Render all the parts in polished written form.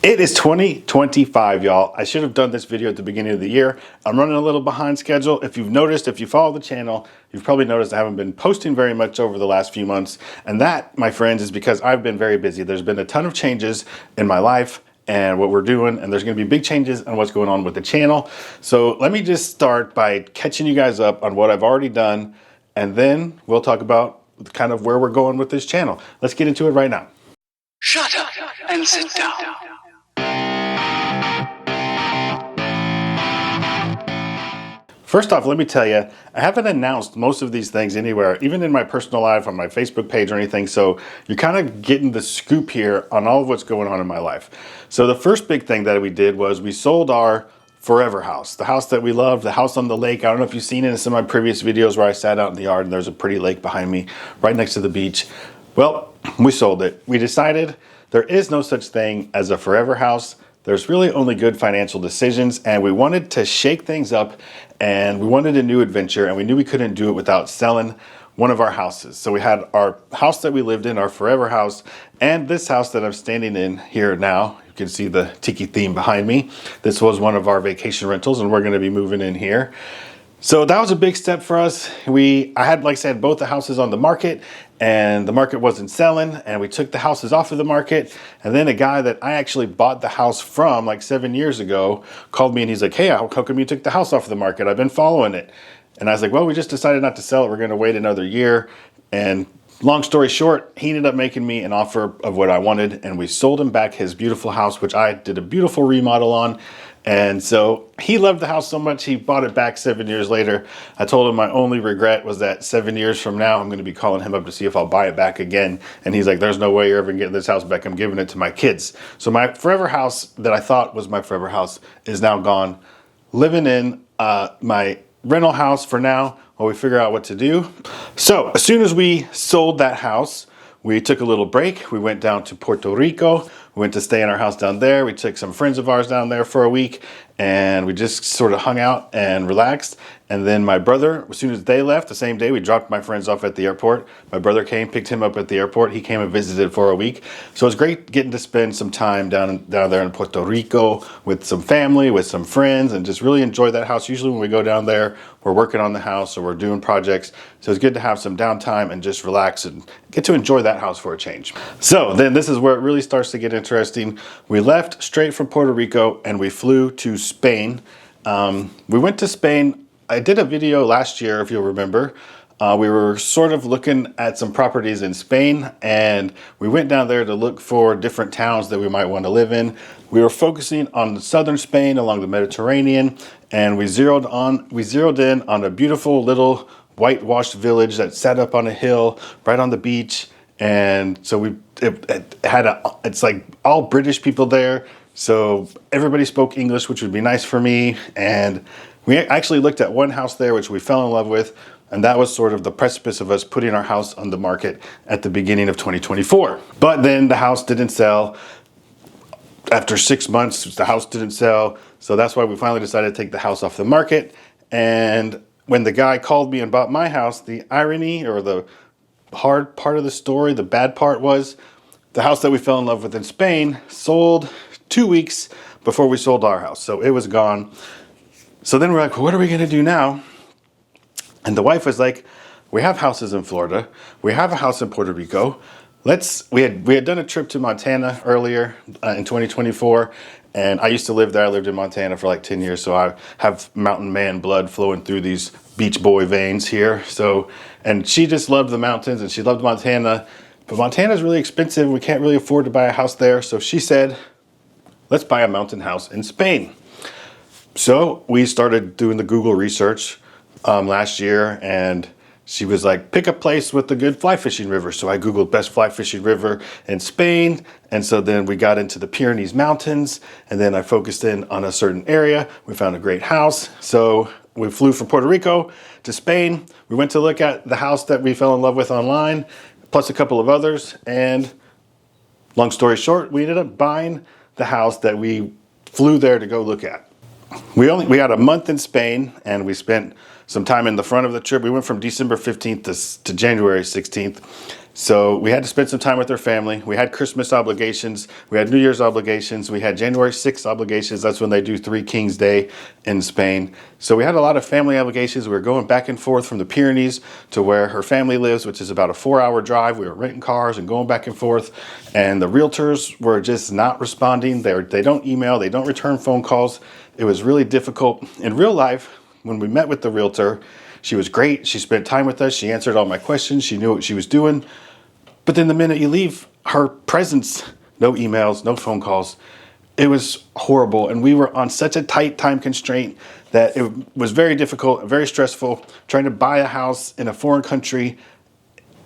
It is 2025, y'all. I should have done this video at the beginning of the year. I'm running a little behind schedule. If you've noticed, if you follow the channel, you've probably noticed I haven't been posting very much over the last few months. And that, my friends, is because I've been very busy. There's been a ton of changes in my life and what we're doing, and there's gonna be big changes on what's going on with the channel. So let me just start by catching you guys up on what I've already done, and then we'll talk about kind of where we're going with this channel. Let's get into it right now. Shut up and sit down. First off, let me tell you, I haven't announced most of these things anywhere, even in my personal life, on my Facebook page or anything. So you're kind of getting the scoop here on all of what's going on in my life. So the first big thing that we did was we sold our forever house, the house that we loved, the house on the lake. I don't know if you've seen it in some of my previous videos where I sat out in the yard and there's a pretty lake behind me right next to the beach. Well, we sold it. We decided there is no such thing as a forever house. There's really only good financial decisions, and we wanted to shake things up, and we wanted a new adventure, and we knew we couldn't do it without selling one of our houses. So we had our house that we lived in, our forever house, and this house that I'm standing in here now. You can see the tiki theme behind me. This was one of our vacation rentals, and we're gonna be moving in here. So that was a big step for us. I had, like I said, both the houses on the market, and the market wasn't selling, and we took the houses off of the market. And then a guy that I actually bought the house from like 7 years ago called me, and he's like, "Hey, how come you took the house off of the market? I've been following it." And I was like, "Well, we just decided not to sell it. We're gonna wait another year." And long story short, he ended up making me an offer of what I wanted, and we sold him back his beautiful house, which I did a beautiful remodel on. And so he loved the house so much, he bought it back 7 years later. I told him my only regret was that 7 years from now, I'm gonna be calling him up to see if I'll buy it back again. And he's like, "There's no way you're ever getting this house back. I'm giving it to my kids." So my forever house that I thought was my forever house is now gone. Living in my rental house for now while we figure out what to do. So as soon as we sold that house, we took a little break. We went down to Puerto Rico. We went to stay in our house down there. We took some friends of ours down there for a week, and we just sort of hung out and relaxed. And then my brother, as soon as they left, the same day, we dropped my friends off at the airport. My brother came, picked him up at the airport. He came and visited for a week. So it was great getting to spend some time down there in Puerto Rico with some family, with some friends, and just really enjoy that house. Usually when we go down there, we're working on the house or we're doing projects. So it's good to have some downtime and just relax and get to enjoy that house for a change. So then this is where it really starts to get interesting. We left straight from Puerto Rico and we flew to Spain. We went to Spain. I did a video last year, if you'll remember. We were sort of looking at some properties in Spain, and we went down there to look for different towns that we might want to live in. We were focusing on southern Spain along the Mediterranean, and we zeroed in on a beautiful little whitewashed village that sat up on a hill right on the beach. And so it's like all British people there. So everybody spoke English, which would be nice for me. And we actually looked at one house there, which we fell in love with. And that was sort of the precipice of us putting our house on the market at the beginning of 2024. But then the house didn't sell. After 6 months, the house didn't sell. So that's why we finally decided to take the house off the market. And when the guy called me and bought my house, the irony or the hard part of the story, the bad part was the house that we fell in love with in Spain sold 2 weeks before we sold our house. So it was gone. So then we're like, well, what are we gonna do now? And the wife was like, we have houses in Florida. We have a house in Puerto Rico. We had done a trip to Montana earlier in 2024. And I used to live there. I lived in Montana for like 10 years. So I have mountain man blood flowing through these beach boy veins here. So, and she just loved the mountains and she loved Montana. But Montana's really expensive. We can't really afford to buy a house there. So she said, let's buy a mountain house in Spain. So we started doing the Google research last year, and she was like, pick a place with a good fly fishing river. So I Googled best fly fishing river in Spain. And so then we got into the Pyrenees Mountains, and then I focused in on a certain area. We found a great house. So we flew from Puerto Rico to Spain. We went to look at the house that we fell in love with online, plus a couple of others. And long story short, we ended up buying the house that we flew there to go look at. We had a month in Spain, and we spent some time in the front of the trip. We went from December 15th to January 16th. So we had to spend some time with our family. We had Christmas obligations. We had New Year's obligations. We had January 6th obligations. That's when they do Three Kings Day in Spain. So we had a lot of family obligations. We were going back and forth from the Pyrenees to where her family lives, which is about a 4-hour drive. We were renting cars and going back and forth. And the realtors were just not responding. They don't email. They don't return phone calls. It was really difficult. In real life, when we met with the realtor, she was great. She spent time with us. She answered all my questions. She knew what she was doing. But then the minute you leave her presence, no emails, no phone calls, it was horrible. And we were on such a tight time constraint that it was very difficult, very stressful, trying to buy a house in a foreign country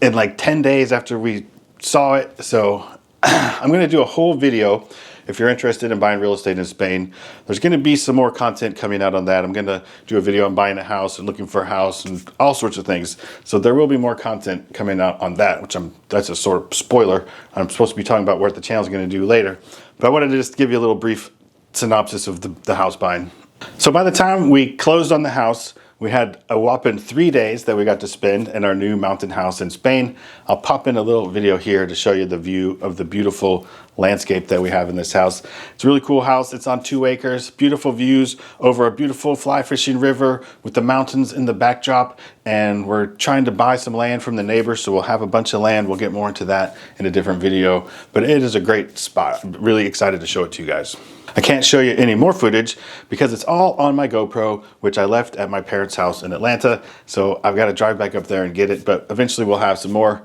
in like 10 days after we saw it. So I'm going to do a whole video. If you're interested in buying real estate in Spain, there's going to be some more content coming out on that. I'm going to do a video on buying a house and looking for a house and all sorts of things. So there will be more content coming out on that, that's a sort of spoiler. I'm supposed to be talking about what the channel is going to do later. But I wanted to just give you a little brief synopsis of the house buying. So by the time we closed on the house, we had a whopping 3 days that we got to spend in our new mountain house in Spain. I'll pop in a little video here to show you the view of the beautiful landscape that we have in this house. It's a really cool house. It's on 2 acres, beautiful views over a beautiful fly fishing river with the mountains in the backdrop. And we're trying to buy some land from the neighbors, so we'll have a bunch of land. We'll get more into that in a different video, but it is a great spot. I'm really excited to show it to you guys. I can't show you any more footage because it's all on my GoPro, which I left at my parents' house in Atlanta. So I've got to drive back up there and get it, but eventually we'll have some more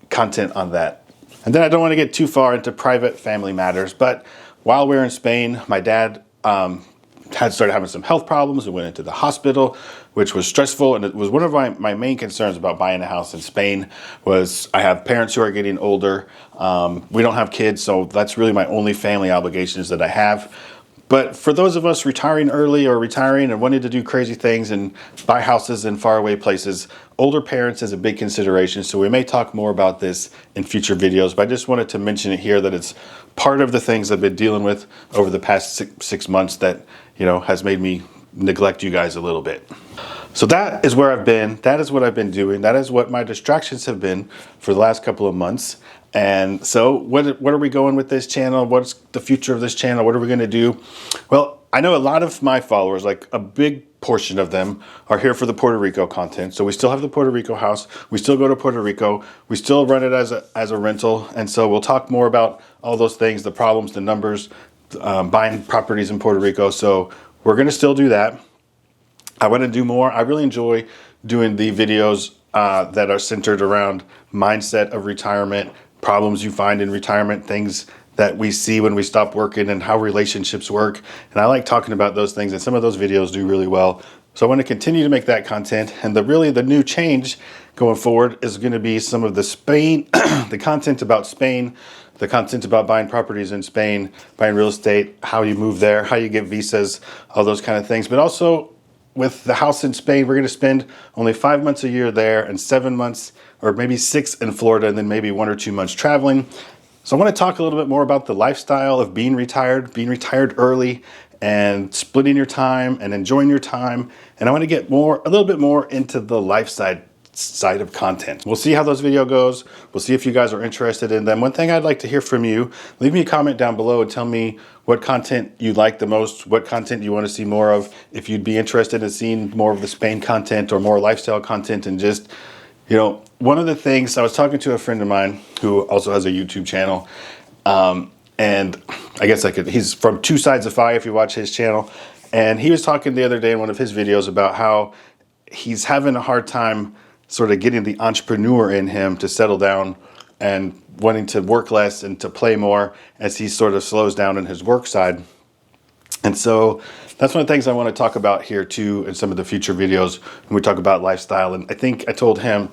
content on that. And then I don't want to get too far into private family matters, but while we were in Spain, my dad had started having some health problems and went into the hospital, which was stressful. And it was one of my main concerns about buying a house in Spain was I have parents who are getting older. We don't have kids, so that's really my only family obligations that I have. But for those of us retiring early or retiring and wanting to do crazy things and buy houses in faraway places, older parents is a big consideration. So we may talk more about this in future videos, but I just wanted to mention it here that it's part of the things I've been dealing with over the past six months that, has made me neglect you guys a little bit. So that is where I've been. That is what I've been doing. That is what my distractions have been for the last couple of months. And so what are we going with this channel? What's the future of this channel? What are we going to do? Well, I know a lot of my followers, like a big portion of them, are here for the Puerto Rico content. So we still have the Puerto Rico house. We still go to Puerto Rico. We still run it as a rental. And so we'll talk more about all those things, the problems, the numbers, buying properties in Puerto Rico. So we're going to still do that. I want to do more. I really enjoy doing the videos that are centered around mindset of retirement, problems you find in retirement, things that we see when we stop working and how relationships work. And I like talking about those things, and some of those videos do really well. So I want to continue to make that content. And the new change going forward is going to be some of the Spain, the content about Spain, the content about buying properties in Spain, buying real estate, how you move there, how you get visas, all those kind of things. But also with the house in Spain, we're going to spend only 5 months a year there and 7 months or maybe 6 in Florida, and then maybe 1 or 2 months traveling. So I want to talk a little bit more about the lifestyle of being retired early and splitting your time and enjoying your time. And I want to get a little bit more into the life side of content. We'll see how those video goes. We'll see if you guys are interested in them. One thing I'd like to hear from you, leave me a comment down below and tell me what content you like the most, what content you want to see more of, if you'd be interested in seeing more of the Spain content or more lifestyle content. And just, one of the things, I was talking to a friend of mine who also has a YouTube channel, and I guess he's from Two Sides of Fire if you watch his channel, and he was talking the other day in one of his videos about how he's having a hard time sort of getting the entrepreneur in him to settle down and wanting to work less and to play more as he sort of slows down in his work side. And so that's one of the things I want to talk about here too in some of the future videos when we talk about lifestyle. And I think I told him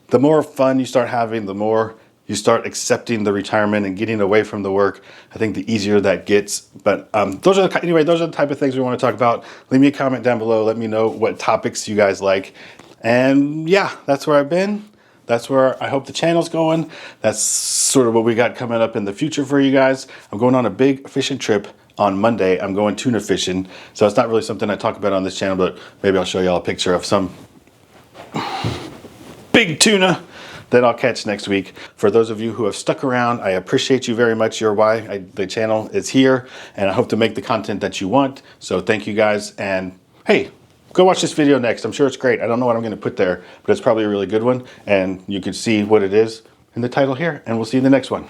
the more fun you start having, the more you start accepting the retirement and getting away from the work, I think the easier that gets. But those are the type of things we want to talk about. Leave me a comment down below. Let me know what topics you guys like. And yeah, that's where I've been. That's where I hope the channel's going. That's sort of what we got coming up in the future for you guys. I'm going on a big fishing trip on Monday. I'm going tuna fishing. So it's not really something I talk about on this channel, but maybe I'll show y'all a picture of some big tuna that I'll catch next week. For those of you who have stuck around, I appreciate you very much. You're why the channel is here, and I hope to make the content that you want. So thank you guys, and hey, go watch this video next. I'm sure it's great. I don't know what I'm going to put there, but it's probably a really good one, and you can see what it is in the title here, and we'll see you in the next one.